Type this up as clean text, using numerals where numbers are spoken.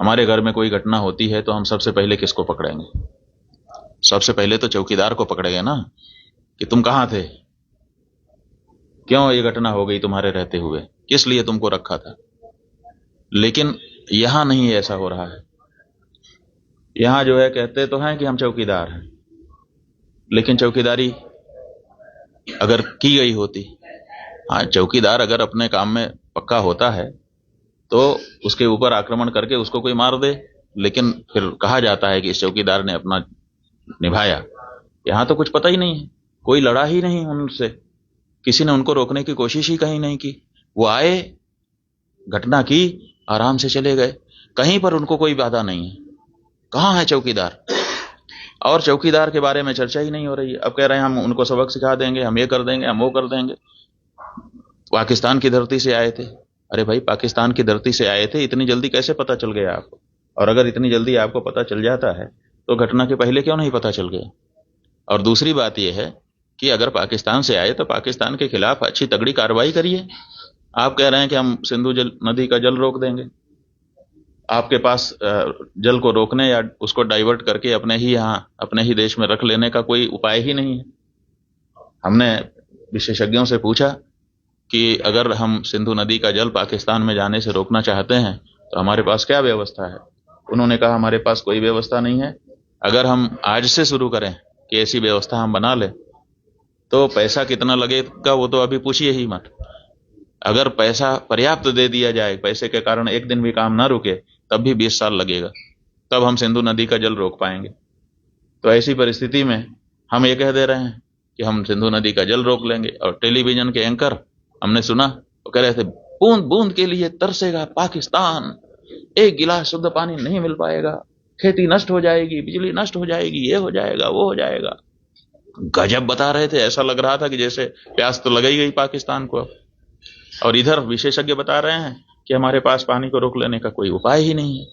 हमारे घर में कोई घटना होती है तो हम सबसे पहले किसको पकड़ेंगे? सबसे पहले तो चौकीदार को पकड़ेंगे ना, कि तुम कहां थे, क्यों ये घटना हो गई तुम्हारे रहते हुए, किस लिए तुमको रखा था। लेकिन यहां नहीं ऐसा हो रहा है। यहां जो है कहते तो हैं कि हम चौकीदार हैं, लेकिन चौकीदारी अगर की गई होती, हाँ चौकीदार अगर अपने काम में पक्का होता है तो उसके ऊपर आक्रमण करके उसको कोई मार दे, लेकिन फिर कहा जाता है कि इस चौकीदार ने अपना निभाया। यहां तो कुछ पता ही नहीं है, कोई लड़ा ही नहीं उनसे, किसी ने उनको रोकने की कोशिश ही कहीं नहीं की। वो आए, घटना की, आराम से चले गए, कहीं पर उनको कोई बाधा नहीं है। कहां है चौकीदार? और चौकीदार के बारे में चर्चा ही नहीं हो रही है। अब कह रहे हैं हम उनको सबक सिखा देंगे, हम ये कर देंगे, हम वो कर देंगे। पाकिस्तान की धरती से आए थे। अरे भाई, पाकिस्तान की धरती से आए थे, इतनी जल्दी कैसे पता चल गया आपको? और अगर इतनी जल्दी आपको पता चल जाता है तो घटना के पहले क्यों नहीं पता चल गया? और दूसरी बात यह है कि अगर पाकिस्तान से आए तो पाकिस्तान के खिलाफ अच्छी तगड़ी कार्रवाई करिए। आप कह रहे हैं कि हम सिंधु नदी का जल रोक देंगे। आपके पास जल को रोकने या उसको डाइवर्ट करके अपने ही यहाँ, अपने ही देश में रख लेने का कोई उपाय ही नहीं है। हमने विशेषज्ञों से पूछा कि अगर हम सिंधु नदी का जल पाकिस्तान में जाने से रोकना चाहते हैं तो हमारे पास क्या व्यवस्था है? उन्होंने कहा हमारे पास कोई व्यवस्था नहीं है। अगर हम आज से शुरू करें कि ऐसी व्यवस्था हम बना लें तो पैसा कितना लगेगा वो तो अभी पूछिए ही मत। अगर पैसा पर्याप्त दे दिया जाए, पैसे के कारण एक दिन भी काम ना रुके, तब भी 20 साल लगेगा, तब हम सिंधु नदी का जल रोक पाएंगे। तो ऐसी परिस्थिति में हम ये कह दे रहे हैं कि हम सिंधु नदी का जल रोक लेंगे। और टेलीविजन के एंकर हमने सुना, वो कह रहे थे बूंद बूंद के लिए तरसेगा पाकिस्तान, एक गिलास शुद्ध पानी नहीं मिल पाएगा, खेती नष्ट हो जाएगी, बिजली नष्ट हो जाएगी, ये हो जाएगा, वो हो जाएगा। गजब बता रहे थे, ऐसा लग रहा था कि जैसे प्यास तो लग ही गई पाकिस्तान को। और इधर विशेषज्ञ बता रहे हैं कि हमारे पास पानी को रोक लेने का कोई उपाय ही नहीं है।